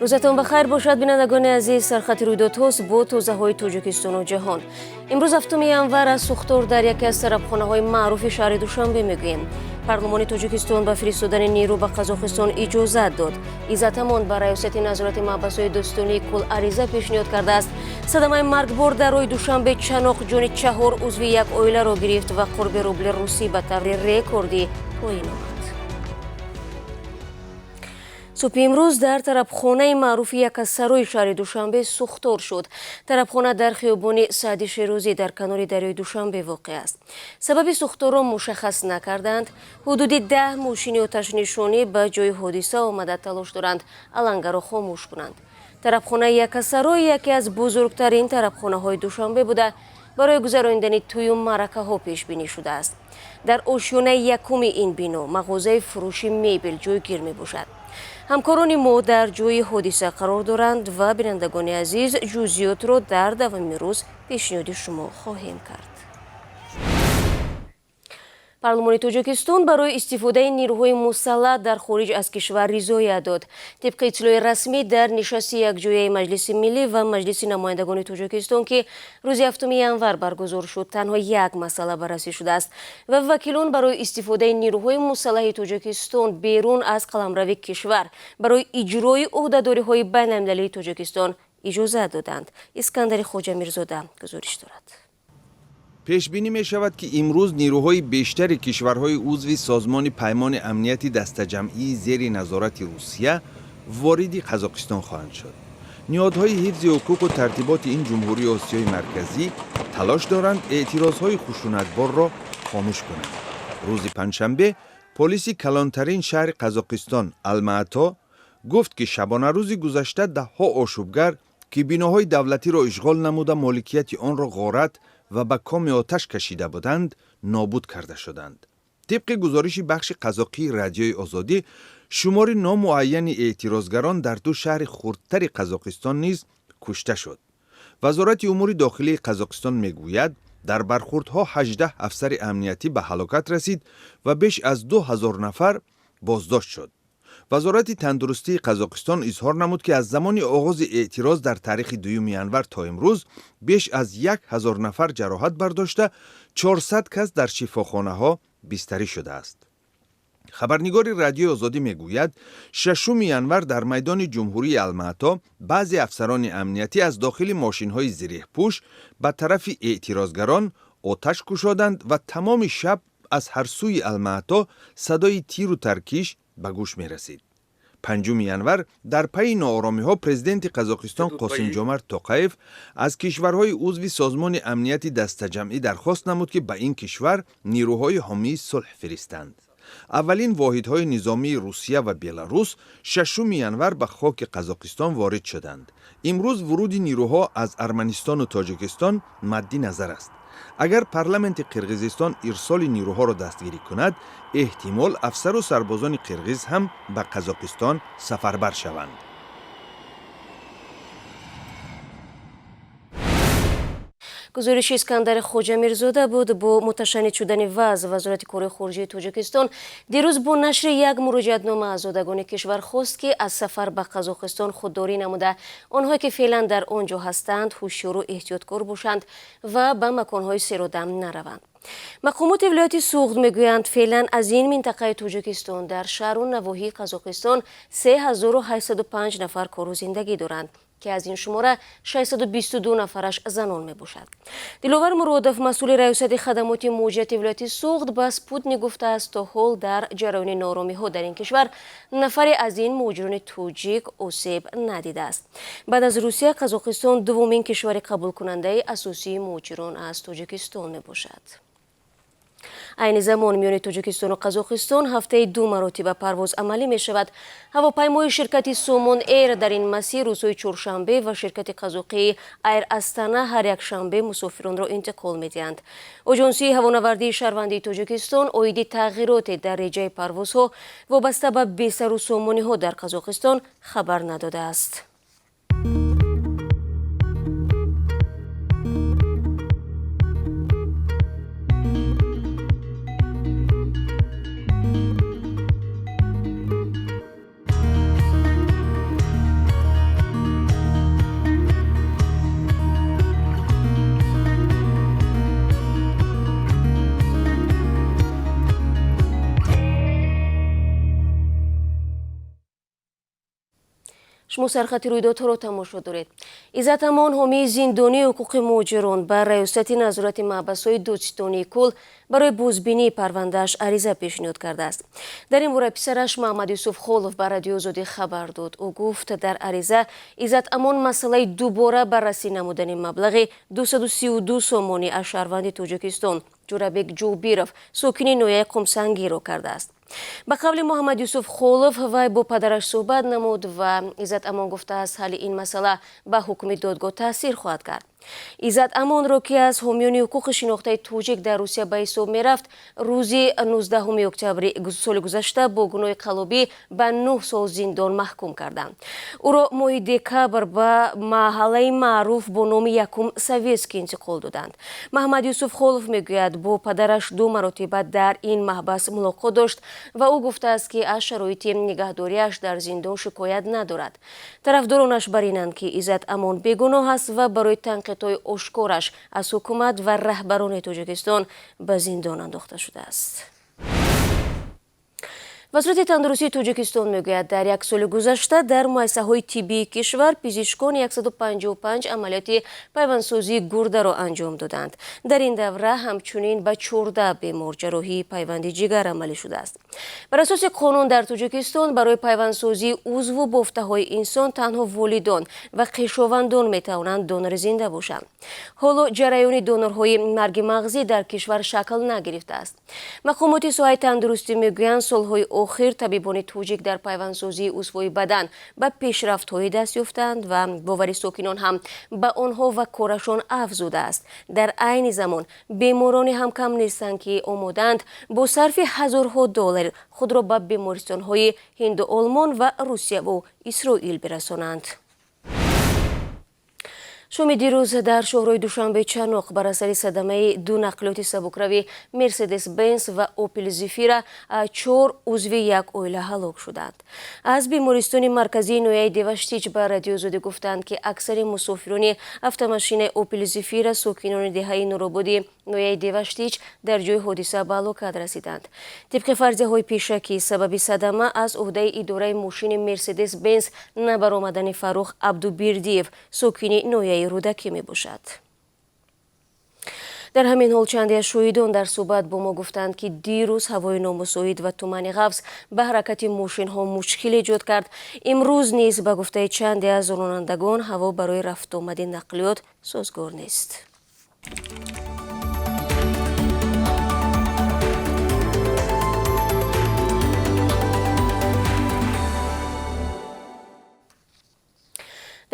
рӯзатон бахайр бошад бинандагони азиз. Сархатти рӯйдодҳост бо тозаҳои Тоҷикистону ҷаҳон. Имрӯз 7 январ аз сӯхтор дар яке аз тарабхонаҳои маъруфи шаҳри Душанбе мегӯем. Парлумони Тоҷикистон ба фиристодани нерӯ ба Қазоқистон иҷозат дод. Иззатамон ба раёсати назорати маҳбасҳои дӯстонии кул ариза пешниҳод кардааст. Садамаи маргбор дар роҳи Душанбе чаноқ ҷони 4 узви як оиларо гирифт ва қурби рубли русӣ ба таври рекордӣ поин омад. субҳи имрӯз дар тарабхонаи маъруфи як аз сарои шаҳри Душанбе сӯхтор шуд. Тарабхона дар хиёбони Саъди Шерозӣ дар канори дарёи Душанбе воқеъ аст. Сабаби сӯхторро мушаххас накарданд. ҳудуди 10 мошини оташнишонӣ ба ҷои ҳодиса омада талош доранд алангаро хомӯш кунанд. Тарабхонаи Якасарои яке аз бузургтарин тарабхонаҳои Душанбе буда барои гузарондани тӯю маъракаҳо пешбинӣ шудааст. Дар ошёнаи якуми ин бино мағозаи фурӯши мебел ҷойгир мебошад. ҳамкорони мо дар ҷои ҳодиса қарор доранд ва бинандагони азиз ҷузъиётро дар давоми рӯз пешниҳоди шумо хоҳем кард. Парлумони Тоҷикистон барои истифодаи нерӯҳои мусаллаҳ дар хориҷ аз кишвар ризоят дод. Тибқи иттилои расмӣ дар нишасти якҷояи Маҷлиси миллӣ ва Маҷлиси намояндагони Тоҷикистон ки рӯзи 7 январ баргузор шуд, танҳо як масъала баррасӣ шудааст ва вакилон барои истифодаи нерӯҳои мусаллаҳи Тоҷикистон берун аз қаламрави кишвар барои иҷрои ӯҳдадориҳои байналмилалии Тоҷикистон иҷозат доданд. Искандари Хоҷамирзода гузориш дорад. пешбинӣ мешавад ки имрӯз нерӯҳои бештари кишварҳои узви созмони паймони амнияти дастаҷамъии зери назорати Русия вориди Қазоқистон хоҳанд шуд. ниҳодҳои ҳифзи ҳуқуқу тартиботи ин ҷумҳурии Осиёи марказӣ талош доранд эътирозҳои хушунатборро хомӯш кунанд. рӯзи панҷшанбе полиси калонтарин шаҳри Қазоқистон Алмаато гуфт ки шабонарӯзи гузашта даҳҳо ошӯбгар ки биноҳои давлатиро ишғол намуда моликияти онро ғорат ва ба коми оташ кашида буданд нобуд карда шуданд. тибқи гузориши бахши қазоқии радиои озодӣ шумори номуайяни эътирозгарон дар ду шаҳри хурдтари Қазоқистон низ кушта шуд. вазорати умури дохилии Қазоқистон мегӯяд дар бархурдҳо 18 афсари амниятӣ ба ҳалокат расид ва беш аз 2000 нафар боздошт шуд. вазорати тандурустии Қазоқистон изҳор намуд ки аз замони оғози эътироз дар таърихи 2 январ то имрӯз беш аз 1000 нафар ҷароҳат бардошта 400 кас дар шифохонаҳо бистарӣ шудааст. хабарнигори радиои озодӣ мегӯяд 6 январ дар майдони ҷумҳурии Алмаато баъзе афсарони амниятӣ аз дохили мошинҳои зиреҳпӯш ба тарафи эътирозгарон оташ кушоданд ва тамоми шаб аз ҳар сӯи Алмаато садои тиру таркиш ба гӯш мерасид. 5 январ дар пайи нооромиҳо президенти Қазоқистон Қосимҷомарт Тоқаев аз кишварҳои узви созмони амнияти дастаҷамъӣ дархост намуд ки ба ин кишвар нерӯҳои ҳомии сулҳ фиристанд. аввалин воҳидҳои низомии Русия ва Беларус 6 январ ба хоки Қазоқистон ворид шуданд. имрӯз вуруди нерӯҳо аз Арманистону Тоҷикистон мадди назар аст. агар парламенти Қирғизистон ирсоли нерӯҳоро дастгирӣ кунад, эҳтимол афсару сарбозони қирғиз ҳам ба Қазоқистон сафарбар шаванд. гузориши Искандари Хоҷамирзода буд. бо муташаннид шудани вазъ вазорати кори хориҷии Тоҷикистон дирӯз бо нашри як муроҷиатнома аз зодагони кишвар хост ки аз сафар ба Қазоқистон худдорӣ намуда онҳое ки феълан дар он ҷо ҳастанд ҳушёру эҳтиёткор бошанд ва ба маконҳои серодам нараванд. мақомоти вилояти Суғд мегӯянд феълан аз ин минтақаи Тоҷикистон дар шаҳру навоҳии Қазоқистон 3805 нафар кору зиндагӣ доранд ки аз ин шумора 622 нафараш занон мебошад. Диловар Муродов масъули раёсати хадамоти муҷияти вилояти Суғд ба Спутник гуфтааст то ҳол дар ҷараёни норомиҳо дар ин кишвар нафаре аз ин муҳоҷирони тоҷик осеб надидааст. баъд аз Русия Қазоқистон дуввумин кишвари қабулкунандаи асосии муҳоҷирон аз Тоҷикистон мебошад. айни замон миёни Тоҷикистону Қазоқистон ҳафтаи 2 маротиба парвоз амалӣ мешавад. ҳавопаймои ширкати Сомон Эйр дар ин масир рӯзҳои чоршанбе ва ширкати қазоқии Айр Астана ҳар якшанбе мусофиронро интиқол медиҳанд. оҷонсии ҳавонавардии шаҳрвандии Тоҷикистон оиди тағйироте дар реҷаи парвозҳо вобаста ба бесару сомониҳо дар Қазоқистон хабар надодааст. шумо сархати рӯйдодҳоро тамошо доред. иззат амон ҳомии зиндонии ҳуқуқи муҳоҷирон ба раёсати назорати маҳбасҳои додистонии кул барои бозбинии парвандааш ариза пешниҳод кардааст. дар ин бора писараш Маҳмад Юсуф Холов ба Радиои Озодӣ хабар дод. ӯ гуфт дар ариза иззат амон масъалаи дубора баррасӣ намудани маблағи 232 сомонӣ аз шаҳрванди Тоҷикистон Ҷурабек Ҷӯбиров сокини ноҳияи Қумсангиро кардааст. ба қавли Маҳмад Юсуф Холов, вай бо падараш суҳбат намуд ва иззат амон гуфтааст ҳалли ин масъала ба ҳукми додгоҳ таъсир хоҳад кард. иззат амонро ки аз ҳомиёни ҳуқуқи шинохтаи тоҷик дар Русия ба ҳисоб мерафт, рӯзи 19 октябри соли гузашта бо гуноҳи қаллобӣ ба 9 сол зиндон маҳкум карданд. ӯро моҳи декабр ба маҳаллаи маъруф бо номи Якум Советский интиқол доданд. Маҳмад Юсуф Холов мегӯяд, бо падараш 2 маротиба дар ин маҳбас мулоқот дошт ва ӯ гуфтааст, ки аз шароити нигаҳдориаш дар зиндон шикоят надорад. тарафдоронаш бар инанд, ки иззат амон бегуноҳ аст ва барои танқидҳои ошкораш аз ҳукумат ва раҳбарони Тоҷикистон ба зиндон андохта шудааст. вазорати тандурустии Тоҷикистон мегӯяд, дар як соли гузашта дар муассисаҳои тиббии кишвар пизишкон 155 амалиёти пайвандсозии гурдаро анҷом доданд. дар ин давра ҳамчунин ба 14 бемор ҷарроҳии пайванди ҷигар амалӣ шудааст. бар асоси қонун дар Тоҷикистон барои пайвандсозии узву бофтаҳои инсон танҳо волидон ва қешовандон метавонанд донори зинда бошанд. ҳоло ҷараёни донорҳои марги мағзӣ дар кишвар шакл нагирифтааст. мақомоти соҳаи тандурустӣ мегӯянд, солҳои охир табибони тоҷик дар пайвандсозии узвҳои бадан ба пешрафтҳои даст ёфтанд ва бовари сокинон ҳам ба онҳо ва корашон афзудааст. дар айни замон бемороне ҳам кам нестанд, ки омоданд бо сарфи ҳазорҳо доллар худро ба бемористонҳои Ҳинду Олмон ва Русияву Исроил бирасонанд. шоми дирӯз дар шоҳрои Душанбеи Чаноқ бар асари садамаи 2 нақлиёти сабукравӣ Мерседес Бенс ва Опел Зефира 4 узви як оила ҳалок шуданд. аз бемористони марказии ноҳияи Деваштич ба Радиои Озодӣ гуфтанд, ки аксари мусофирони автомашинаи Опел Зефира сокинони деҳаи Нурободи ноҳияи Деваштич дар ҷои ҳодиса ба ҳалокат расиданд. тибқи фарзияҳои пешакӣ, сабаби садама аз ӯҳдаи идораи мошини Мерседес Бенс набаромадани Фаррух Абдубердиев сокини ноҳияи рӯдакӣ мебошад. дар ҳамин ҳол чанде аз шоҳидон дар суҳбат бо мо гуфтанд, ки дирӯз ҳавои номусоид ва тумани ғафз ба ҳаракати мошинҳо мушкил эҷод кард. имрӯз низ ба гуфтаи чанде аз ронандагон ҳаво барои рафтуомади нақлиёт созгор нест.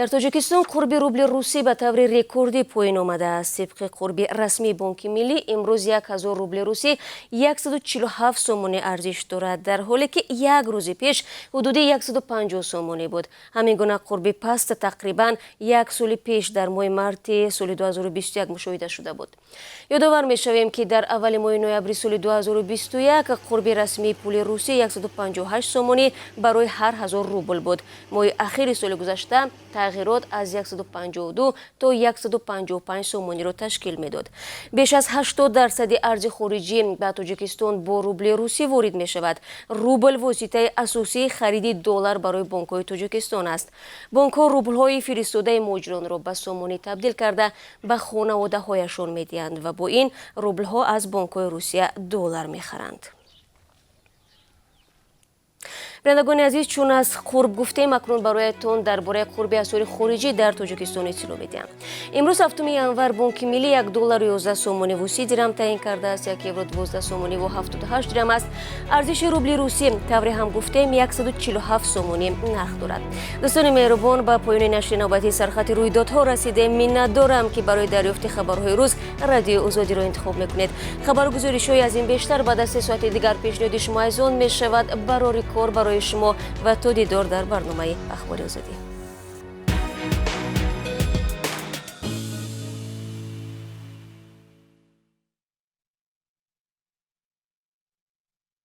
дар Тоҷикистон қурби рубли русӣ ба таври рекордӣ поин омадааст. тибқи қурби расмии Бонки Миллӣ имрӯз 1000 рубли русӣ 147 сомонӣ арзиш дорад, дар ҳоле ки як рӯзи пеш ҳудуди 150 сомонӣ буд. ҳамин гуна қурби паст тақрибан як соли пеш дар моҳи марти соли 2021 мушоҳида шуда буд. ёдовар мешавем, ки дар аввали моҳи ноябри соли 2021 қурби расмии пули русӣ 158 сомонӣ барои ҳар 1000 рубл буд. моҳи ахири соли гузашта тағйирот аз 152 то 155 сомониро ташкил медод. беш аз 80% арзи хориҷӣ ба Тоҷикистон бо рубли русӣ ворид мешавад. рубл воситаи асосии хариди доллар барои бонкҳои Тоҷикистон аст. бонкҳо рублҳои фиристодаи муҳоҷиронро ба сомонӣ табдил карда ба хонаводаҳояшон медиҳанд ва бо ин рублҳо аз бонкҳои Русия доллар мехаранд. бинандагони азиз, чун аз қурб гуфтем, акнун бароятон дар бораи қурби асъори хориҷӣ дар Тоҷикистон иттилоъ медиҳам. имрӯз 7 январ Бонки Миллӣ 1 доллар 11 сомониву 30 дирам таъин кардааст, 1 евро 12 сомониву 78 дирам аст. арзиши рубли русӣ тавре ҳам гуфтем 147 сомонӣ нарх дорад. дӯстони меҳрубон, ба поёни нашри навбатии сархати рӯйдодҳо расидем. миннатдорам, ки барои дарёфти хабарҳои рӯз Радиои Озодиро интихоб мекунед. хабаргузоришҳои аз ин бештар баъд аз 3 соати дигар пешниҳоди шумо айзон мешавад. барори кор барои шумо ва то дидор дар барномаи ахбори Озодӣ.